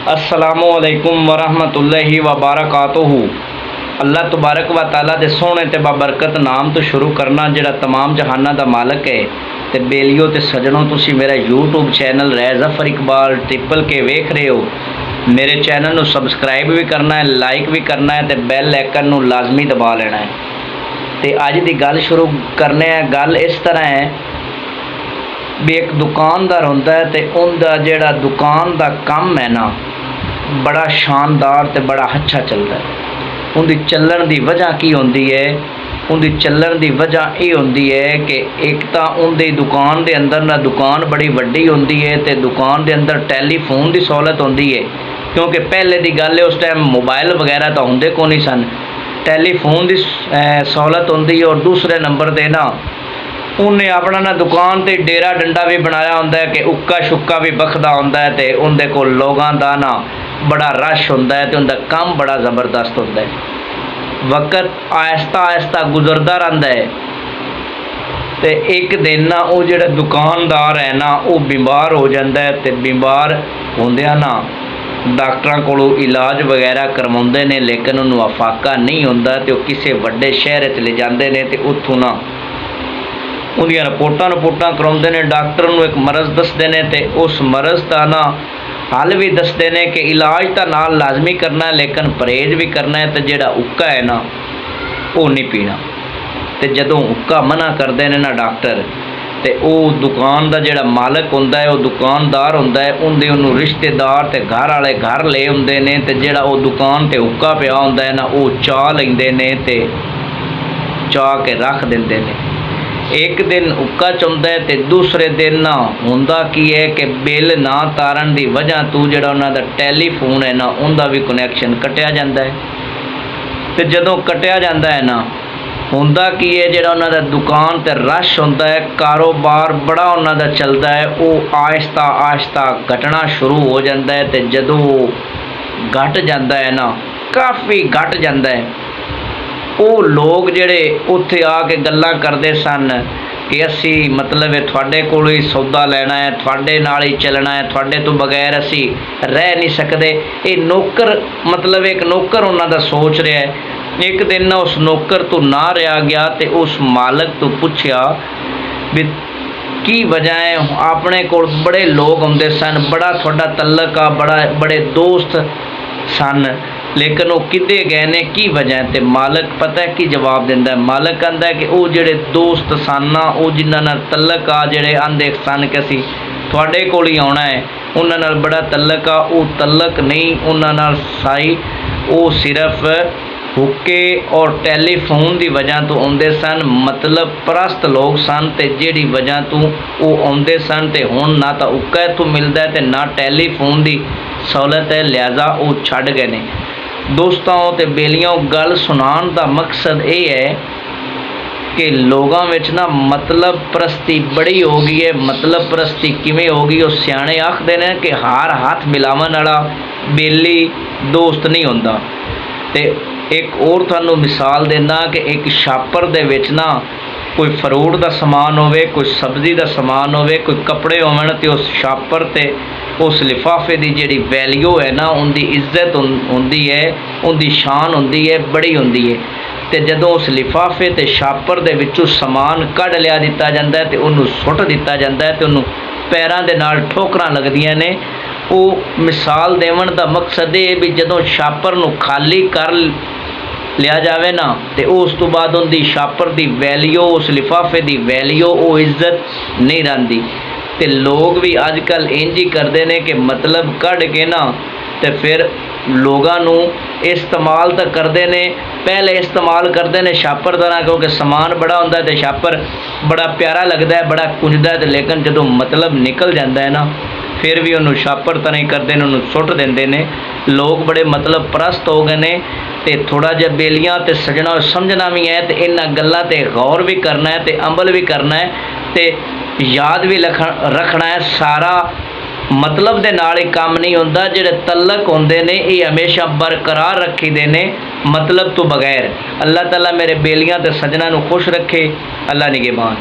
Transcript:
अस्सलामुअलैकुम वरहमतुल्लाहि वबरकातुहू। अल्लाह तबारक व तआला दे सोहणे ते बाबरकत नाम तो शुरू करना जिहड़ा तमाम जहाना दा मालक है। ते बेलियो ते सजनों, तुसी मेरा YouTube channel Raiz Zafar Iqbal triple K वेख रहे हो। मेरे चैनल नू सबसक्राइब भी करना है, लाइक भी करना है, तो बैल आइकन नू लाजमी दबा लेना है। तो अज की गल शुरू करने हैं। गल इस तरह है भी एक दुकानदार होंदा है ते उनका जिहड़ा दुकान का काम है ना, बड़ा शानदार ते बड़ा अच्छा चलता है। उनकी चलन की वजह की होंदी है? उनकी चलन की वजह ये होंदी है कि एक तो उनकी दुकान के अंदर ना, दुकान बड़ी वड्डी होंदी है ते दुकान के अंदर टैलीफोन की सहूलत होंदी है। क्योंकि पहले की गल है, उस टाइम मोबाइल वगैरह तो होंदे को नहीं सन, टैलीफोन की सहूलत होंदी है। और दूसरे नंबर पर ना उन्हें अपना ना दुकान ते डेरा डंडा भी बनाया होंदा है कि उक्का शुक्का भी बखदा होंदा है। तो उनके को लोगों का ना बड़ा रश होंदा है, तो उनका काम बड़ा ज़बरदस्त होंदा है। वक्त आहिस्ता आहिस्ता गुजरता रहता है। तो एक दिन ना वो जो दुकानदार है ना, वो बीमार हो जाता है। तो बीमार होंदिया ना डॉक्टर को इलाज वगैरह करवाते हैं, लेकिन उन्होंने अफाका नहीं होंदा। तो किसी वड्डे शहर च ले जाते हैं, तो उत्थों ना उनकी रिपोर्टां करवाते हैं। डॉक्टर को एक मरज़ दसते हैं, तो उस मरज़ का ना हल भी दसते हैं कि इलाज तो नाल लाजमी करना है, लेकिन परहेज भी करना है। तो जोड़ा उक्का है ना, वो नहीं पीना। तो जदों उक्का मना करते हैं ना डॉक्टर, तो वो दुकान का जोड़ा मालक होंदा है, वो दुकानदार होंदा है, उनके उन्होंने रिश्तेदार ते घर वाले घर ले आउंदे ने। तो जोड़ा वो दुकान ते उक्का पिया होंदा है ना, वो चाह लेंदे ने ते चाह के रख देंदे ने। एक दिन उक्का चुंदा है, तो दूसरे दिन ना होंदा की है कि बिल ना तारन की वजह तो जोड़ा उन्होंने टैलीफोन है ना, उनका भी कनैक्शन कटिया जाता है। तो जदों कटिया जाता है ना, होंदा की है जोड़ा उन्होंने दुकान ते रश होंदा है, कारोबार बड़ा उन्होंने चलता है, वो आहिस्ता आहिस्ता घटना शुरू हो जाता है। तो जदों घट जाता है ना, काफ़ी घट जाता है। वो लोग जेड़े उत्थे आके गल्लां करते सन कि असी मतलब थोड़े को ही सौदा लेना है, थोड़े नाल ही चलना है, थोड़े तो बगैर असी रह नहीं सकते। ये नौकर मतलब एक नौकर उन्हों का सोच रहा है। एक दिन ना उस नौकर तो ना रहा गया, तो उस मालक तो पूछया भी की वजह है? अपने को बड़े लोग आते सन, बड़ा थोड़ा तल्लक आ, बड़े दोस्त सन, लेकिन वो किदे गए ने, की वजह? तो मालक पता है की जवाब देंदा है? मालक कहता है कि वो जेड़े दोस्त सन ना, वो जिन्हां नाल तल्लक आ, जेड़े आंदे सन कि असीं तुहाडे कोल ही आउणा है, उन्हां नाल बड़ा तल्लक आ, वो तल्लक नहीं उन्हां नाल साई, वो सिर्फ हुक्के और टैलीफोन की वजह तो आउंदे सन। मतलब परस्त लोग सन, तो जिहड़ी वजह तो वो आउंदे सन, तो हुण ना तो हुक्का इत्थों मिलदा है, तो ना टैलीफोन की सहूलत है, लिहाजा वो छड्ड गए ने। दोस्तों ते बेलियों, गल सुनाने का मकसद ये है कि लोगों में ना मतलब परस्ती बड़ी हो गई है। मतलब परस्ती किमें हो गई? वो सियाणे आखते हैं कि हार हाथ मिलावन वाला बेली दोस्त नहीं होंदा। ते एक और थानू मिसाल देना कि एक छापर दे विच ना कोई फ्रूट का समान होवे, कोई सब्जी का समान होवे, कोई कपड़े होवन, तो उस छापर ते उस लिफाफे की जिहड़ी वैल्यू है ना, उनकी इज्जत होंदी है, उनकी शान होंदी है, बड़ी होंदी है। तो जदों उस लिफाफे ते छापर दे विचों समान कढ़ लिया दिता जाता है, तो उन्होंने सुट दिता जाता है, तो उन्होंने पैरों के नाल ठोकरां लगदियां ने। वो मिसाल देवन का मकसद ये भी जदों छापर नूं खाली कर लिया जाए ना, तो उस तो बाद उनकी छापर की वैल्यू, उस लिफाफे की वैल्यू, वो इज्जत नहीं रही। तो लोग भी अजकल इंज ही करते हैं कि मतलब कढ़ के ना, तो फिर लोगों इस्तेमाल तो करते हैं, पहले इस्तेमाल करते हैं छापर का, क्योंकि समान बड़ा होंदा है, तो छापर बड़ा प्यारा लगता है, बड़ा कुंजदा है। लेकिन जो मतलब निकल जाता है ना, फिर भी उन्होंने छापर तो नहीं करते, उन्होंने सुट देंदे ने। लोग बड़े मतलब परस्त हो गए ने। तो थोड़ा जिहा बेलियां ते सजना समझना भी है, तो इन्हां गल्लां ते गौर भी करना है, तो अमल भी करना है, तो याद भी रखना है। सारा मतलब दे नाल ही काम नहीं होंदा। जिहड़े तल्लक होंदे ने, ये हमेशा बरकरार रखी दे ने, मतलब तो बगैर। अल्लाह ताला मेरे बेलियां ते सजना नूं खुश रखे। अल्लाह निगहबान।